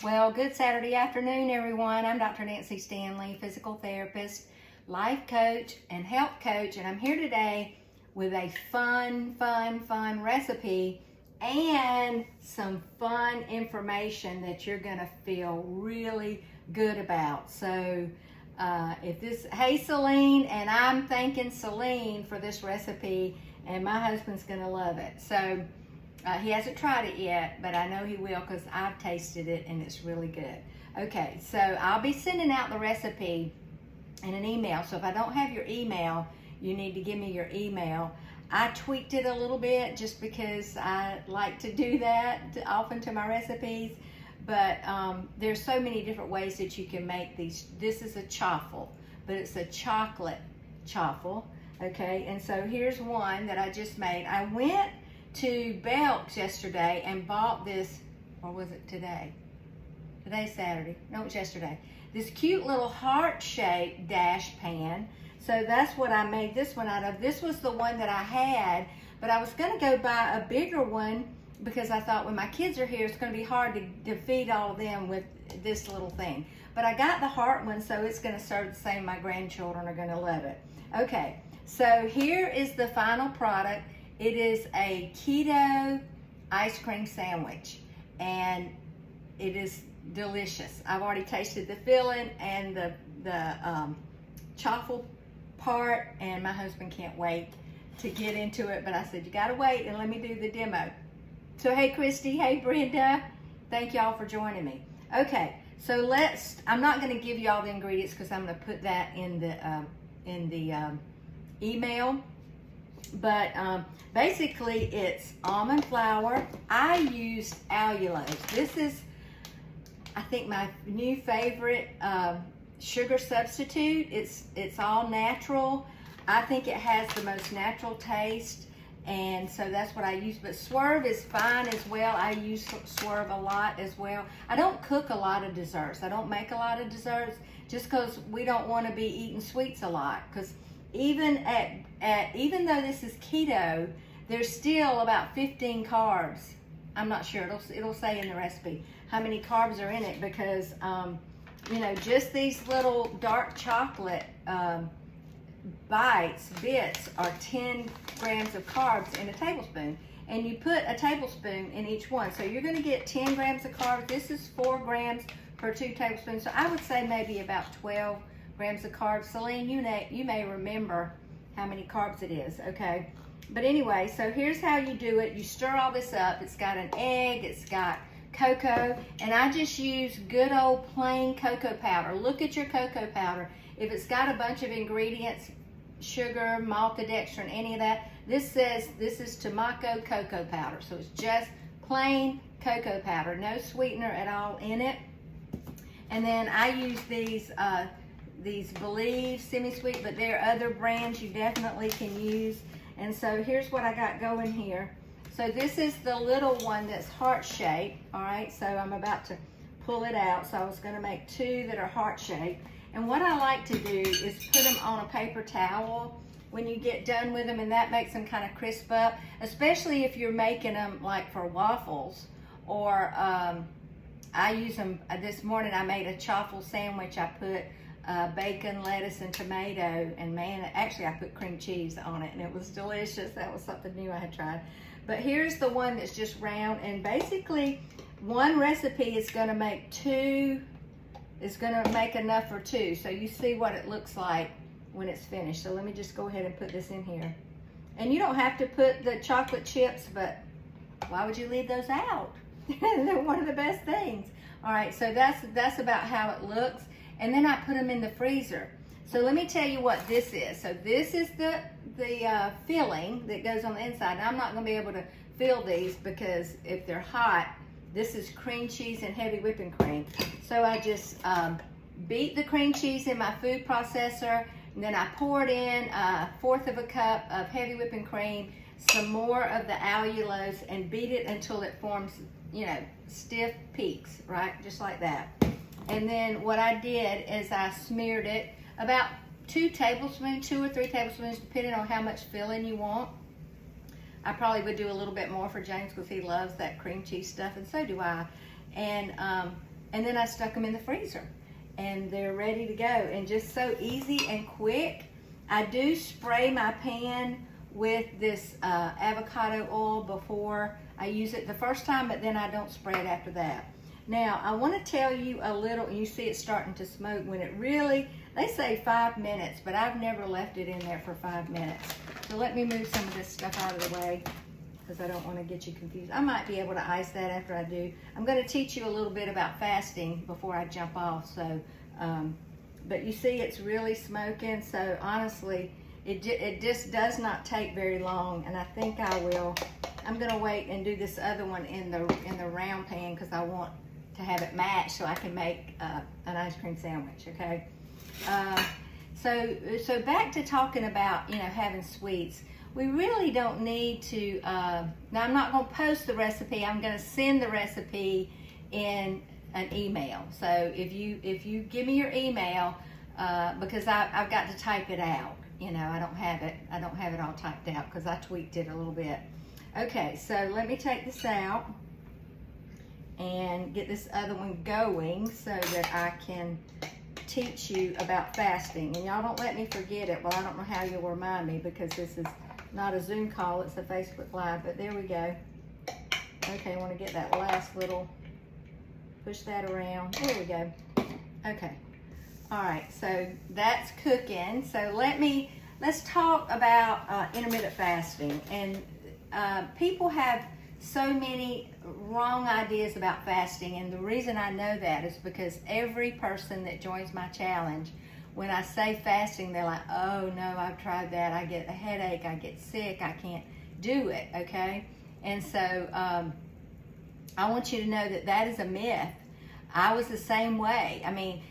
Well, good Saturday afternoon, everyone. I'm Dr. Nancy Stanley, physical therapist, life coach, and health coach, and I'm here today with a fun recipe and some fun information that you're going to feel really good about. So, hey Celine, and I'm thanking Celine for this recipe, and my husband's going to love it. So, he hasn't tried it yet, but I know he will because I've tasted it and it's really good. Okay, so I'll be sending out the recipe in an email. So if I don't have your email, you need to give me your email. I tweaked it a little bit just because I like to do that often to my recipes. But there's so many different ways that you can make these. This is a chaffle, but it's a chocolate chaffle. Okay, and so here's one that I just made. I went to Belk's yesterday and bought this, or was it today? Today's Saturday. No, it was yesterday. This cute little heart-shaped dash pan. So that's what I made this one out of. This was the one that I had, but I was going to go buy a bigger one because I thought when my kids are here, it's going to be hard to feed all of them with this little thing. But I got the heart one, so it's going to serve the same. My grandchildren are going to love it. Okay, so here is the final product. It is a keto ice cream sandwich, and it is delicious. I've already tasted the filling and the chaffle part, and my husband can't wait to get into it, but I said, you gotta wait and let me do the demo. So hey Christy, hey Brenda, thank y'all for joining me. Okay, so I'm not gonna give you all the ingredients because I'm gonna put that in the email. But basically it's almond flour. I used allulose. This is, I think, my new favorite sugar substitute. It's all natural. I think it has the most natural taste, and so that's what I use. But Swerve is fine as well. I use Swerve a lot as well. I don't cook a lot of desserts. I don't make a lot of desserts just because we don't want to be eating sweets a lot, because even though this is keto, there's still about 15 carbs. I'm not sure, it'll say in the recipe how many carbs are in it, because just these little dark chocolate bits are 10 grams of carbs in a tablespoon, and you put a tablespoon in each one, so you're going to get 10 grams of carbs. This is 4 grams per 2 tablespoons, so I would say maybe about 12 grams of carbs. Celine, you may remember how many carbs it is, okay? But anyway, so here's how you do it. You stir all this up. It's got an egg, it's got cocoa, and I just use good old plain cocoa powder. Look at your cocoa powder. If it's got a bunch of ingredients, sugar, maltodextrin, any of that, this says this is Tomako cocoa powder. So it's just plain cocoa powder, no sweetener at all in it. And then I use these Believe semi-sweet, but there are other brands you definitely can use. And so here's what I got going here. So this is the little one that's heart-shaped, all right? So I'm about to pull it out. So I was gonna make 2 that are heart-shaped. And what I like to do is put them on a paper towel when you get done with them, and that makes them kind of crisp up, especially if you're making them like for waffles, or I use them, this morning I made a chaffle sandwich. I put bacon, lettuce, and tomato, and man, actually I put cream cheese on it, and it was delicious. That was something new I had tried. But here's the one that's just round, and basically one recipe is going to make 2, is going to make enough for 2. So you see what it looks like when it's finished. So let me just go ahead and put this in here. And you don't have to put the chocolate chips, but why would you leave those out? They're one of the best things. All right, so that's about how it looks. And then I put them in the freezer. So let me tell you what this is. So this is the filling that goes on the inside. Now I'm not gonna be able to fill these because if they're hot, this is cream cheese and heavy whipping cream. So I just beat the cream cheese in my food processor, and then I poured in 1/4 of a cup of heavy whipping cream, some more of the allulose, and beat it until it forms, stiff peaks, right? Just like that. And then what I did is I smeared it about 2 tablespoons, 2 or 3 tablespoons, depending on how much filling you want. I probably would do a little bit more for James because he loves that cream cheese stuff, and so do I. And and then I stuck them in the freezer, and they're ready to go, and just so easy and quick. I do spray my pan with this avocado oil before I use it the first time, but then I don't spray it after that. Now, I want to tell you a little, you see it starting to smoke when it really, they say 5 minutes, but I've never left it in there for 5 minutes. So let me move some of this stuff out of the way, because I don't want to get you confused. I might be able to ice that after I do. I'm going to teach you a little bit about fasting before I jump off. So, but you see it's really smoking. So honestly, it just does not take very long, and I think I will. I'm going to wait and do this other one in the round pan because I want to have it matched so I can make an ice cream sandwich. Okay. So back to talking about having sweets. We really don't need to, now I'm not going to post the recipe, I'm going to send the recipe in an email. So if you give me your email, because I've got to type it out, I don't have it all typed out because I tweaked it a little bit. Okay, so let me take this out and get this other one going so that I can teach you about fasting. And y'all don't let me forget it. Well, I don't know how you'll remind me because this is not a Zoom call, it's a Facebook Live, but there we go. Okay, I want to get that last little, push that around. There we go. Okay. All right, so that's cooking. So let's talk about intermittent fasting. And people have so many wrong ideas about fasting, and the reason I know that is because every person that joins my challenge, when I say fasting, they're like, oh no, I've tried that. I get a headache, I get sick, I can't do it, okay? And so I want you to know that that is a myth. I was the same way. I mean,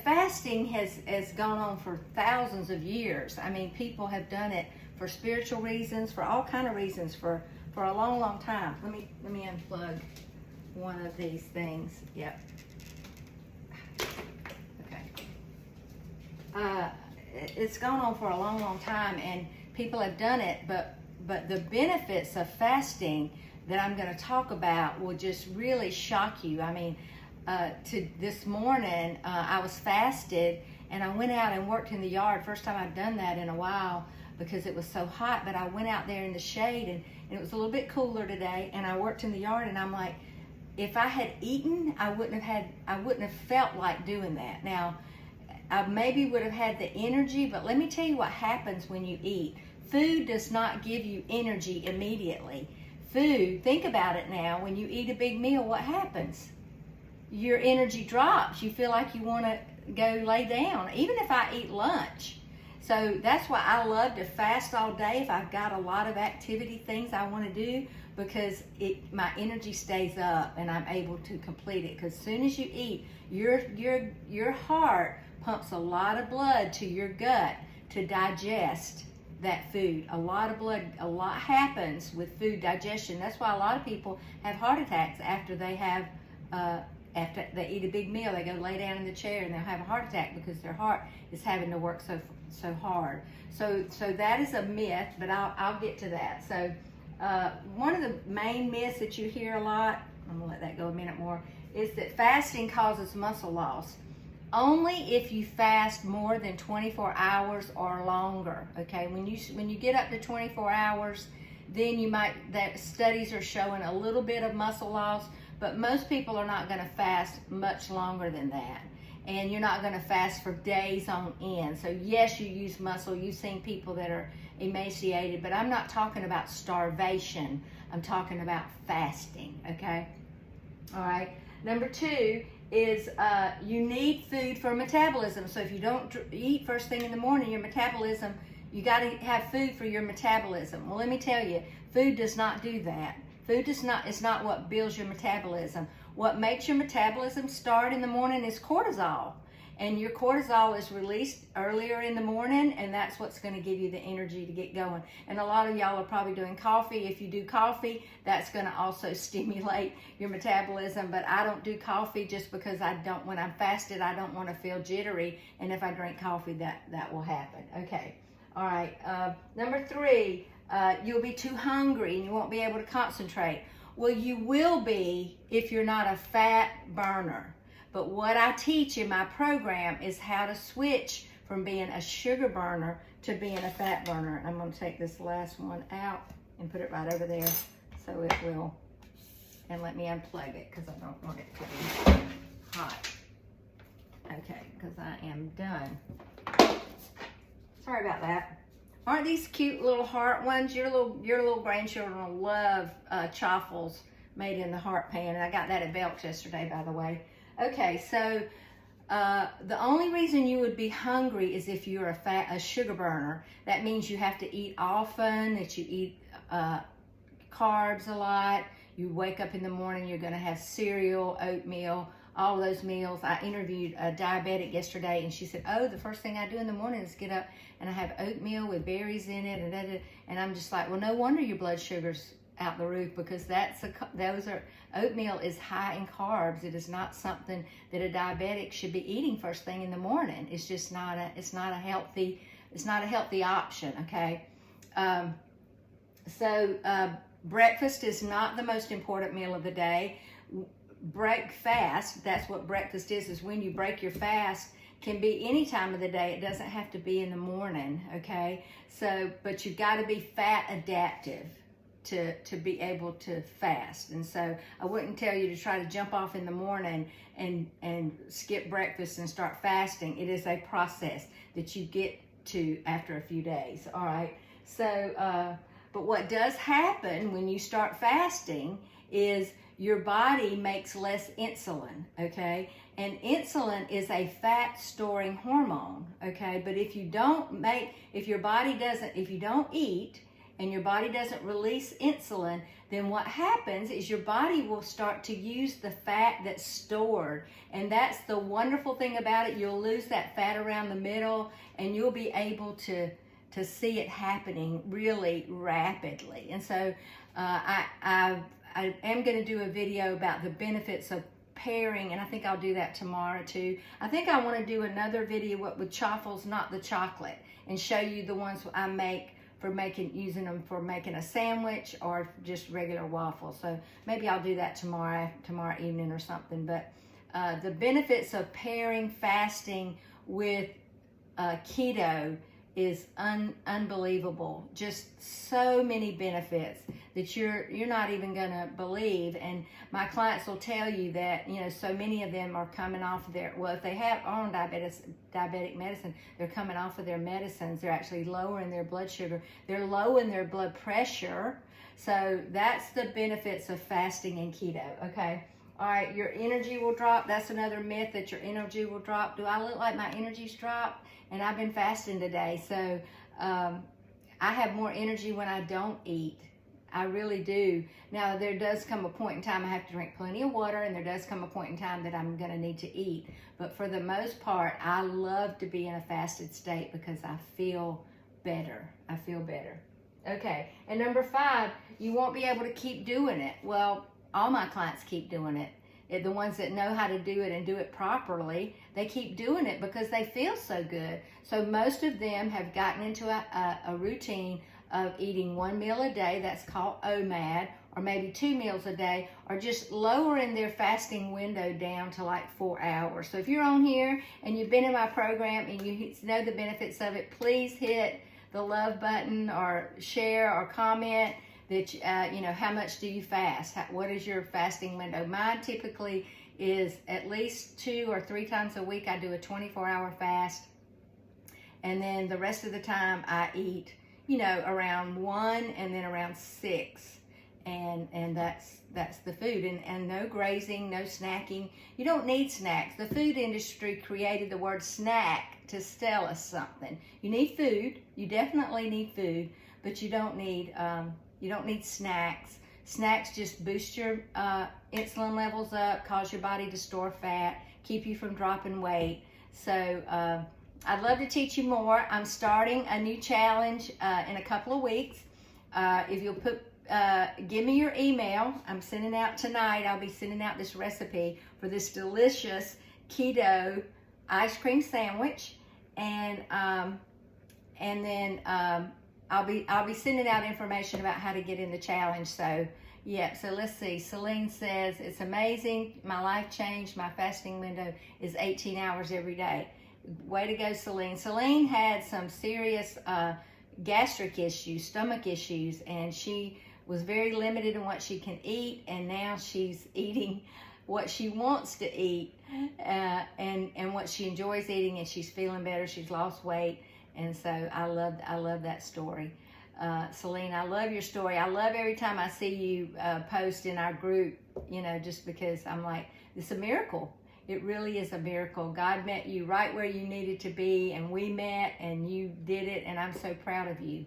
fasting has gone on for thousands of years. I mean, people have done it for spiritual reasons, for all kind of reasons, for a long, long time. Let me unplug one of these things. Yep. It's gone on for a long, long time, and people have done it, but the benefits of fasting that I'm going to talk about will just really shock you. I mean, this morning, I was fasted, and I went out and worked in the yard. First time I've done that in a while because it was so hot, but I went out there in the shade, and it was a little bit cooler today, and I worked in the yard, and I'm like, if I had eaten, I wouldn't have felt like doing that. Now, I maybe would have had the energy, but let me tell you what happens when you eat. Food does not give you energy immediately. Food, think about it now, when you eat a big meal, what happens? Your energy drops. You feel like you want to go lay down, even if I eat lunch. So that's why I love to fast all day if I've got a lot of activity, things I want to do, because my energy stays up and I'm able to complete it. Because as soon as you eat, your heart pumps a lot of blood to your gut to digest that food. A lot of blood, a lot happens with food digestion. That's why a lot of people have heart attacks after they have, after they eat a big meal. They go lay down in the chair and they'll have a heart attack because their heart is having to work so hard. So that is a myth, but I'll get to that. So one of the main myths that you hear a lot, I'm gonna let that go a minute more, is that fasting causes muscle loss. Only if you fast more than 24 hours or longer, okay? When you get up to 24 hours, then that studies are showing a little bit of muscle loss, but most people are not gonna fast much longer than that. And you're not gonna fast for days on end. So yes, you use muscle. You've seen people that are emaciated, but I'm not talking about starvation. I'm talking about fasting, okay? All right, number 2 is you need food for metabolism. So if you don't eat first thing in the morning, your metabolism, you got to have food for your metabolism. Well, let me tell you, food does not do that. Food is not what builds your metabolism. What makes your metabolism start in the morning is cortisol. And your cortisol is released earlier in the morning, and that's what's going to give you the energy to get going. And a lot of y'all are probably doing coffee. If you do coffee, that's going to also stimulate your metabolism. But I don't do coffee just because when I'm fasted, I don't want to feel jittery. And if I drink coffee, that will happen. Okay. All right. Number 3, you'll be too hungry and you won't be able to concentrate. Well, you will be if you're not a fat burner. But what I teach in my program is how to switch from being a sugar burner to being a fat burner. I'm going to take this last one out and put it right over there so it will, and let me unplug it because I don't want it to be hot. Okay, because I am done. Sorry about that. Aren't these cute little heart ones? Your little grandchildren will love chaffles made in the heart pan, and I got that at Belk's yesterday, by the way. Okay, so the only reason you would be hungry is if you're a sugar burner. That means you have to eat often, that you eat carbs a lot. You wake up in the morning, you're going to have cereal, oatmeal, all those meals. I interviewed a diabetic yesterday, and she said, oh, the first thing I do in the morning is get up and I have oatmeal with berries in it, and I'm just like, well, no wonder your blood sugar's out the roof, because oatmeal is high in carbs. It is not something that a diabetic should be eating first thing in the morning. It's just not a healthy option. Okay, breakfast is not the most important meal of the day. Break fast, that's what breakfast is when you break your fast. Can be any time of the day. It doesn't have to be in the morning, okay? So, but you've got to be fat adaptive to be able to fast. And so I wouldn't tell you to try to jump off in the morning and skip breakfast and start fasting. It is a process that you get to after a few days, all right? So, but what does happen when you start fasting is your body makes less insulin, okay? And insulin is a fat storing hormone, okay? But if you don't eat and your body doesn't release insulin, then what happens is your body will start to use the fat that's stored. And that's the wonderful thing about it. You'll lose that fat around the middle, and you'll be able to see it happening really rapidly. And so I am going to do a video about the benefits of pairing, and I think I'll do that tomorrow too. I think I want to do another video with chaffles, not the chocolate, and show you the ones I make using them for making a sandwich or just regular waffles. So maybe I'll do that tomorrow evening or something. But the benefits of pairing fasting with keto is unbelievable. Just so many benefits that you're not even gonna believe. And my clients will tell you that, so many of them are coming off of if they are on diabetic medicine, they're coming off of their medicines. They're actually lowering their blood sugar. They're lowering their blood pressure. So that's the benefits of fasting and keto, okay? All right, your energy will drop. That's another myth, that your energy will drop. Do I look like my energy's dropped? And I've been fasting today, so I have more energy when I don't eat. I really do. Now, there does come a point in time I have to drink plenty of water, and there does come a point in time that I'm going to need to eat. But for the most part, I love to be in a fasted state because I feel better. I feel better. Okay, and number 5, you won't be able to keep doing it. Well, all my clients keep doing it. The ones that know how to do it and do it properly, they keep doing it because they feel so good. So most of them have gotten into a routine of eating 1 meal a day. That's called OMAD, or maybe 2 meals a day, or just lowering their fasting window down to like 4 hours. So if you're on here and you've been in my program and you know the benefits of it, please hit the love button or share or comment that, how much do you fast? What is your fasting window? Mine typically is at least 2 or 3 times a week. I do a 24-hour fast. And then the rest of the time I eat, around 1 and then around 6. And that's the food. And no grazing, no snacking. You don't need snacks. The food industry created the word snack to sell us something. You need food. You definitely need food, but you don't need snacks. Snacks just boost your insulin levels up, cause your body to store fat, keep you from dropping weight. So I'd love to teach you more. I'm starting a new challenge in a couple of weeks. If you'll give me your email, I'm sending out tonight. I'll be sending out this recipe for this delicious keto ice cream sandwich, and then I'll be sending out information about how to get in the challenge. So Yep, so let's see. Celine says, it's amazing. My life changed. My fasting window is 18 hours every day. Way to go, Celine. Celine had some serious gastric issues, stomach issues, and she was very limited in what she can eat, and now she's eating what she wants to eat and what she enjoys eating, and she's feeling better. She's lost weight, and so I love that story. Celine, I love your story. I love every time I see you post in our group, you know, just because I'm like, it's a miracle. It really is a miracle. God met you right where you needed to be, and we met, and you did it, and I'm so proud of you.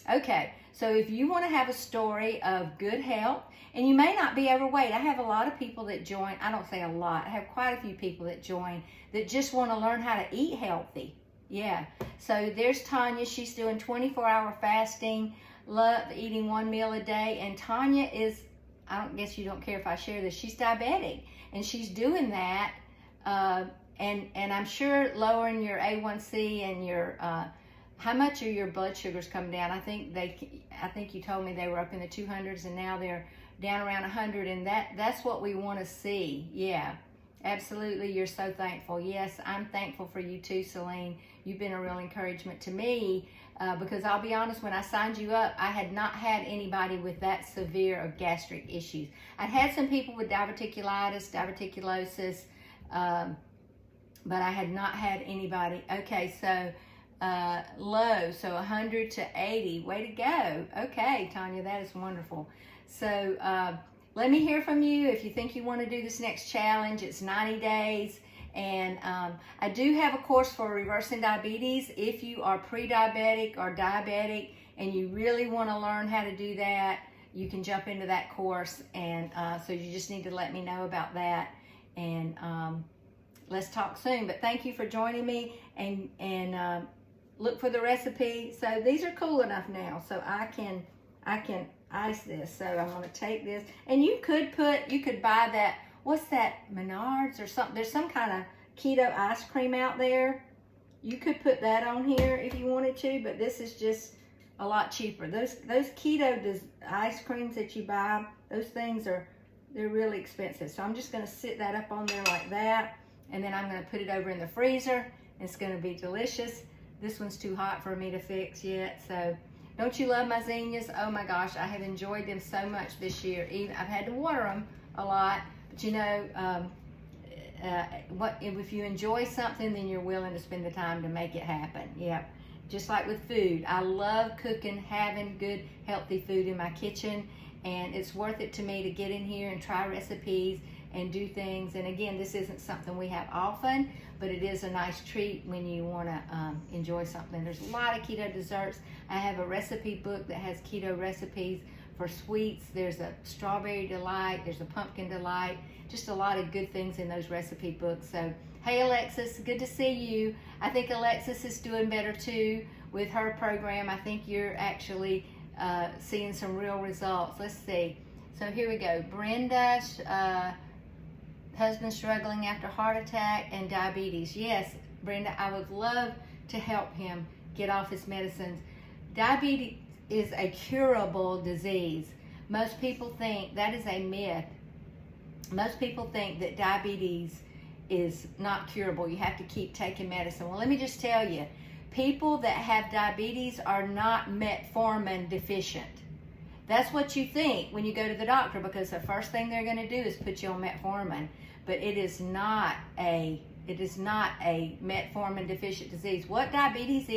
Okay, so if you want to have a story of good health, and you may not be overweight, I have a lot of people that join. I don't say a lot. I have quite a few people that join that just want to learn how to eat healthy. Yeah, so there's Tanya. She's doing 24-hour fasting, love eating one meal a day. And Tanya is, I don't guess you don't care if I share this, she's diabetic. And she's doing that, and I'm sure lowering your A1C and your, how much are your blood sugars come down? I think you told me they were up in the 200s, and now they're down around 100, and that's what we want to see. Yeah. Absolutely, you're so thankful. Yes, I'm thankful for you too, Celine. You've been a real encouragement to me because I'll be honest, when I signed you up, I had not had anybody with that severe of gastric issues. I'd had some people with diverticulitis, diverticulosis, but I had not had anybody. Okay, so low, so 100 to 80. Way to go. Okay, Tanya, that is wonderful. So, let me hear from you if you think you want to do this next challenge. It's 90 days. And I do have a course for reversing diabetes. If you are pre-diabetic or diabetic and you really want to learn how to do that, you can jump into that course. And so you just need to let me know about that. And let's talk soon. But thank you for joining me. And look for the recipe. So these are cool enough now. So I can ice this. So I'm going to take this, and you could buy that, what's that, Menards or something. There's some kind of keto ice cream out there. You could put that on here if you wanted to, but this is just a lot cheaper. Those keto ice creams that you buy, those things they're really expensive. So I'm just going to sit that up on there like that, and then I'm going to put it over in the freezer. It's going to be delicious. This one's too hot for me to fix yet, so don't you love my zinnias? Oh my gosh, I have enjoyed them so much this year. Even I've had to water them a lot, but you know, if you enjoy something, then you're willing to spend the time to make it happen. Yeah, just like with food. I love cooking, having good, healthy food in my kitchen, and it's worth it to me to get in here and try recipes and do things. And again, this isn't something we have often, but it is a nice treat when you want to enjoy something. There's a lot of keto desserts. I have a recipe book that has keto recipes for sweets. There's a strawberry delight. There's a pumpkin delight. Just a lot of good things in those recipe books. So, hey Alexis, good to see you. I think Alexis is doing better too with her program. I think you're actually seeing some real results. Let's see. So here we go. Brenda, husband struggling after heart attack and diabetes. Yes, Brenda, I would love to help him get off his medicines. Diabetes is a curable disease. Most people think that is a myth. Most people think that diabetes is not curable. You have to keep taking medicine. Well, let me just tell you, people that have diabetes are not metformin deficient. That's what you think when you go to the doctor, because the first thing they're going to do is put you on metformin. But it is not a metformin deficient disease. What diabetes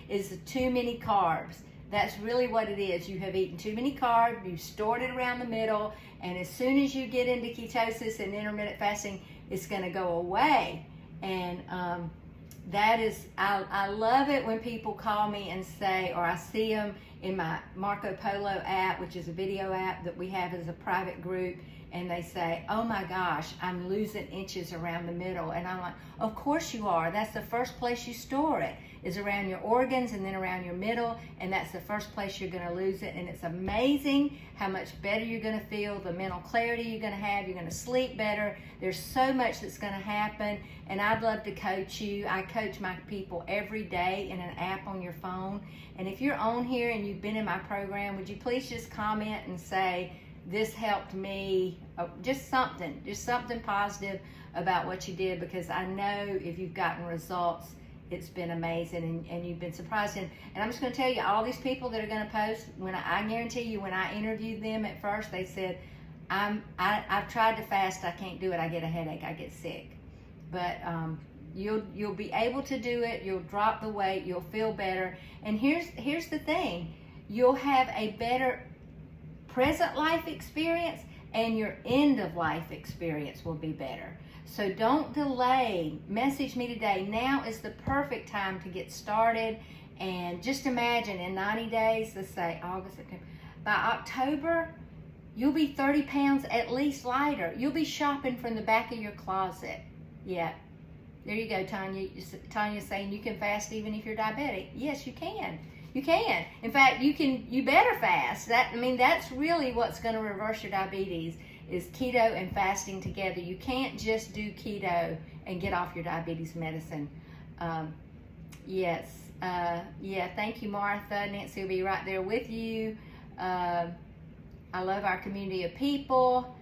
is too many carbs. That's really what it is. You have eaten too many carbs, you've stored it around the middle, and as soon as you get into ketosis and intermittent fasting, it's going to go away. And that is, I love it when people call me and say, or I see them in my Marco Polo app, which is a video app that we have as a private group, and they say, oh my gosh, I'm losing inches around the middle. And I'm like, of course you are. That's the first place you store it, is around your organs and then around your middle, and that's the first place you're going to lose it. And it's amazing how much better you're going to feel, the mental clarity you're going to have, you're going to sleep better. There's so much that's going to happen, and I'd love to coach you. I coach my people every day in an app on your phone. And if you're on here and you've been in my program, would you please just comment and say, this helped me, just something positive about what you did, because I know if you've gotten results, it's been amazing, and you've been surprised. And I'm just going to tell you, all these people that are going to post, I guarantee you, when I interviewed them at first, they said, I've tried to fast, I can't do it, I get a headache, I get sick. But you'll be able to do it, you'll drop the weight, you'll feel better. And here's the thing, you'll have a better present life experience, and your end of life experience will be better. So don't delay. Message me today. Now is the perfect time to get started. And just imagine, in 90 days, let's say August, September, by October, you'll be 30 pounds at least lighter. You'll be shopping from the back of your closet. Yeah. There you go, Tanya. Tanya's saying you can fast even if you're diabetic. Yes, you can. You can. In fact, you better fast. That's really what's going to reverse your diabetes, is keto and fasting together. You can't just do keto and get off your diabetes medicine. Yes. Yeah, thank you, Martha. Nancy will be right there with you. I love our community of people.